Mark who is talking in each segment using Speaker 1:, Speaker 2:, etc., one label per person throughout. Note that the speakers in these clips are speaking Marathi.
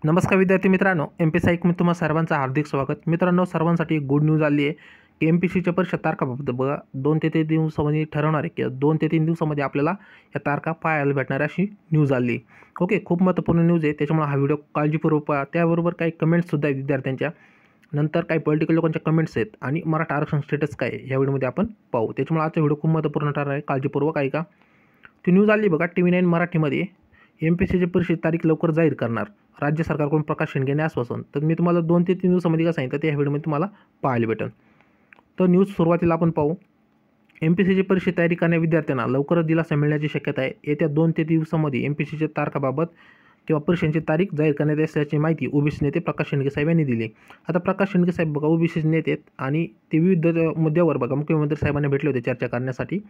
Speaker 1: नमस्कार विद्यार्थी मित्रांनो, एम-पी-एस-सी में तुम्हा सर्वांचं हार्दिक स्वागत. मित्रांनो, सर्वांसाठी एक गुड न्यूज आली आहे की एम-पी-एस-सीच्या परीक्षा तारखाबाबत बघा 2 ते 3 दिवसामध्ये ठरवणार आहे की 2 ते 3 दिवसामध्ये आपल्याला या तारखा पाहायला भेटणार अशी न्यूज आली. ओके, खूप महत्त्वपूर्ण न्यूज आहे, त्याच्यामुळे हा व्हिडिओ काळजीपूर्वक पहा. त्याबरोबर काही कमेंट्ससुद्धा आहेत विद्यार्थ्यांच्या, नंतर काही पॉलिटिकल लोकांच्या कमेंट्स आहेत आणि मराठा आरक्षण स्टेटस काय आहे या व्हिडिओमध्ये आपण पाहू. त्याच्यामुळे आजचा व्हिडिओ खूप महत्त्वपूर्ण ठरणार आहे, काळजीपूर्वक ऐका. ती न्यूज आली बघा TV9 मराठीमध्ये. एम-पी-एस-सीची परीक्षेची तारीख लवकर जाहीर करणार, राज्य सरकारकडून प्रकाश शेंडेने आश्वासन. तर मी तुम्हाला 2 ते 3 दिवसामध्ये काय सांगितलं ते या व्हिडिओमध्ये तुम्हाला पाहायला भेटेल. तर न्यूज सुरुवातीला आपण पाहू. एम-पी-एस-सीची परीक्षेची तयारी करणाऱ्या विद्यार्थ्यांना लवकरच दिलासा मिळण्याची शक्यता आहे. येत्या 2 ते 3 दिवसामध्ये एम-पी-एस-सीच्या तारखाबाबत किंवा परीक्षांची तारीख जाहीर करण्यात असल्याची माहिती ओबीसी नेते प्रकाश शेंडगे साहेब यांनी दिली. आता प्रकाश शेंडगे साहेब बघा ओबीसी नेते आहेत आणि ते विविध मुद्द्यावर बघा मुख्यमंत्री साहेबांना भेटले होते चर्चा करण्यासाठी.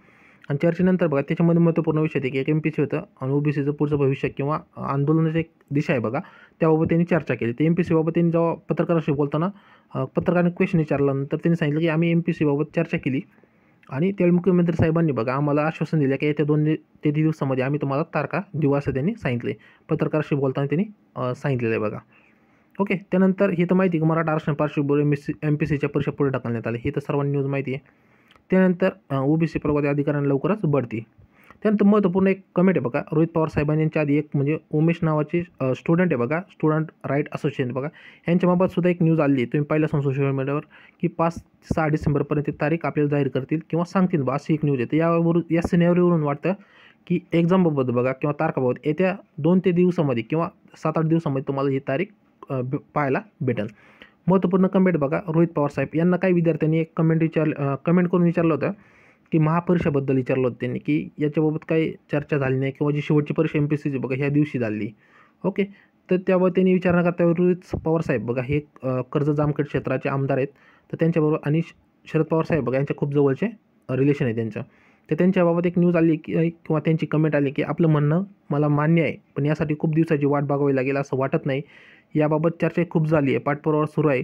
Speaker 1: आणि चर्चेनंतर बघा त्याच्यामध्ये महत्त्वपूर्ण विषय आहे की एक एम-पी-एस-सी होतं आणि ओबीसीचं पुढचं भविष्य किंवा आंदोलनाची एक दिशा आहे बघा, त्याबाबत त्यांनी चर्चा केली. ते एम-पी-एस-सीबाबत त्यांनी जेव्हा पत्रकारांशी बोलताना पत्रकाराने क्वेश्चन विचारल्यानंतर त्यांनी सांगितलं की आम्ही एम-पी-एस-सीबाबत चर्चा केली आणि त्यावेळी मुख्यमंत्री साहेबांनी बघा आम्हाला आश्वासन दिलं की येत्या 2 ते 3 दिवसामध्ये आम्ही तुम्हाला तारखा देऊ असं त्यांनी सांगितले. पत्रकारांशी बोलताना त्यांनी सांगितलेलं आहे बघा. ओके, त्यानंतर ही तर माहिती की मराठा आरक्षण पार्श्वभूमीवर एम-पी-एस-सीच्या परीक्षा पुढे ढकलण्यात आली, ही तर सर्वांनी न्यूज माहिती आहे. त्यानंतर ओबीसी प्रवर्ग अधिकाऱ्यांना लवकरच बढती. त्यानंतर महत्त्वपूर्ण एक कमेंट आहे बघा, रोहित पवार साहेबांनी यांच्या आधी एक म्हणजे उमेश नावाचे स्टुडंट आहे बघा, स्टुडंट राईट असोसिएशन बघा, यांच्याबाबत सुद्धा एक न्यूज आली आहे. तुम्ही पाहिलं असाल सोशल मीडियावर की 5 ते 6 डिसेंबरपर्यंत तारीख आपल्याला जाहीर करतील किंवा सांगतील बा, अशी एक न्यूज आहे. तर यावरून या सिनेरिओवरून वाटतं की एक्झामबाबत बघा किंवा तारखाबाबत येत्या 2 ते दिवसामध्ये किंवा 7-8 दिवसामध्ये तुम्हाला ही तारीख पाहायला भेटेल. महत्त्वपूर्ण कमेंट बघा, रोहित पवार साहेब यांना काही विद्यार्थ्यांनी एक कमेंट करून विचारलं होतं की महापरीक्षेबद्दल विचारलं होतं त्यांनी की याच्याबाबत काही चर्चा झाली नाही किंवा जी शेवटची परीक्षा एम-पी-एस-सीची बघा ह्या दिवशी झाली. ओके, तर त्याबाबत त्यांनी विचारणा करता रोहित पवार साहेब बघा हे कर्जत जामखेड क्षेत्राचे आमदार आहेत. तर त्यांच्याबरोबर आणि शरद पवार साहेब बघा यांच्या खूप जवळचे रिलेशन आहे त्यांचं. तर त्यांच्याबाबत एक न्यूज आली की किंवा त्यांची कमेंट आली की आपलं म्हणणं मला मान्य आहे, पण यासाठी खूप दिवसाची वाट बघावी लागेल असं वाटत नाही. याबाबत चर्चा खूप झाली आहे, पाठपुरावा सुरू आहे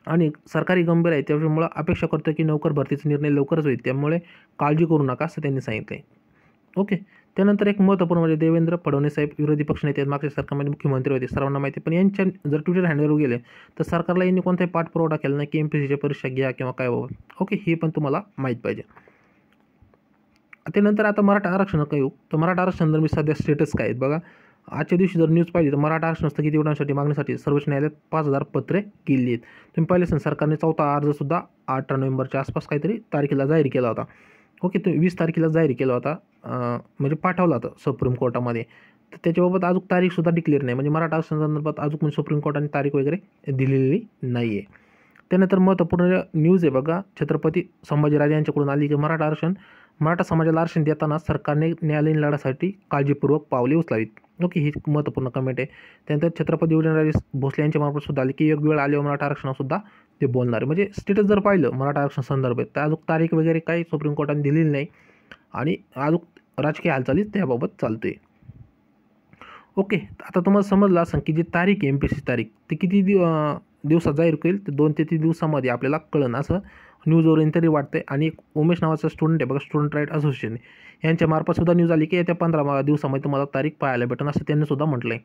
Speaker 1: आणि सरकारी गंभीर आहे, त्यामुळं अपेक्षा करतो की नोकर भरतीचा निर्णय लवकरच होईल, त्यामुळे काळजी करू नका असं त्यांनी सांगितलं आहे. ओके, त्यानंतर एक महत्त्वपूर्ण म्हणजे देवेंद्र फडणवीस साहेब विरोधी पक्षनेते आहेत, मागच्या सरकारमध्ये मुख्यमंत्री होते सर्वांना माहिती. पण यांच्या जर ट्विटर हँडलवर गेले तर सरकारला यांनी कोणताही पाठपुरावा केला नाही की एम-पी-एस-सीच्या परीक्षा घ्या किंवा काय बाबत. ओके, हे पण तुम्हाला माहीत पाहिजे. त्यानंतर आता मराठा आरक्षण काय येऊ, तर मराठा आरक्षण जर मी सध्या स्टेटस काय आहेत बघा. आजच्या दिवशी जर न्यूज पाहिली तर मराठा आरक्षण स्थगिती होण्यासाठी मागण्यासाठी सर्वोच्च न्यायालयात 5,000 पत्रे गेली आहेत. तुम्ही पाहिले असेल सरकारने 4था अर्जसुद्धा 18 नोव्हेंबरच्या आसपास काहीतरी तारखेला जाहीर केला होता. ओके, तो 20 तारखेला जाहीर केला होता, म्हणजे पाठवला होता सुप्रीम कोर्टामध्ये. तर त्याच्याबाबत अजून तारीखसुद्धा डिक्लेअर नाही, म्हणजे मराठा आरक्षण संदर्भात अजून म्हणजे सुप्रीम कोर्टाने तारीख वगैरे दिलेली नाही आहे. त्यानंतर महत्त्वपूर्ण न्यूज आहे बघा, छत्रपती संभाजीराजे यांच्याकडून आली की मराठा समाजाला आरक्षण देताना सरकारने न्यायालयीन लढ्यासाठी काळजीपूर्वक पावले उचलावीत. ओके, ही महत्त्वपूर्ण कमेंट आहे. त्यानंतर छत्रपती उदयनराजे भोसले यांच्या मार्फत सुद्धा आली की योग्य वेळ आल्यावर मराठा आरक्षणासुद्धा ते बोलणार. म्हणजे स्टेटस जर पाहिलं मराठा आरक्षण संदर्भात तर अजून तारीख वगैरे काही सुप्रीम कोर्टाने दिलेली नाही आणि अजून राजकीय हालचालीच त्याबाबत चालते. ओके, आता तुम्हाला समजलं असं की जी तारीख आहे एम-पी-एस-सी तारीख ती किती दिवसात जाहीर होईल, तर 2 ते 3 दिवसामध्ये आपल्याला कळेल असं न्यूजवरून तरी वाटतंय. आणि एक उमेश नावाचा स्टुडंट आहे बघा, स्टुडंट राईट असोसिएशन, यांच्या सुद्धा न्यूज आली की येत्या 15 दिवसामध्ये तुम्हाला तारीख पाहायला भेटेल असं त्यांनी सुद्धा म्हटलं आहे.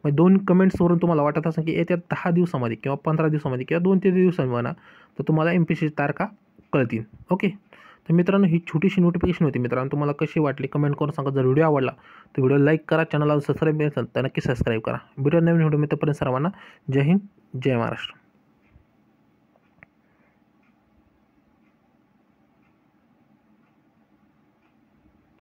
Speaker 1: मग 2 कमेंट्सवरून तुम्हाला वाटत असं की येत्या 10 दिवसामध्ये किंवा 15 दिवसामध्ये किंवा 2 ते 3 दिवसांनी म्हणा तर तुम्हाला एम-पी-एस-सीची तारखा कळतील. ओके, तर मित्रांनो ही छोटीशी नोटिफिकेशन होती. मित्रांनो तुम्हाला कशी वाटली कमेंट करून सांगा. जर व्हिडिओ आवडला तर व्हिडिओ लाईक करा, चॅनलला सबस्क्राईब नसेल तर नक्की सबस्क्राईब करा. व्हिडिओ नवीन व्हिडिओ मिळेपर्यंत सर्वांना जय हिंद, जय महाराष्ट्र.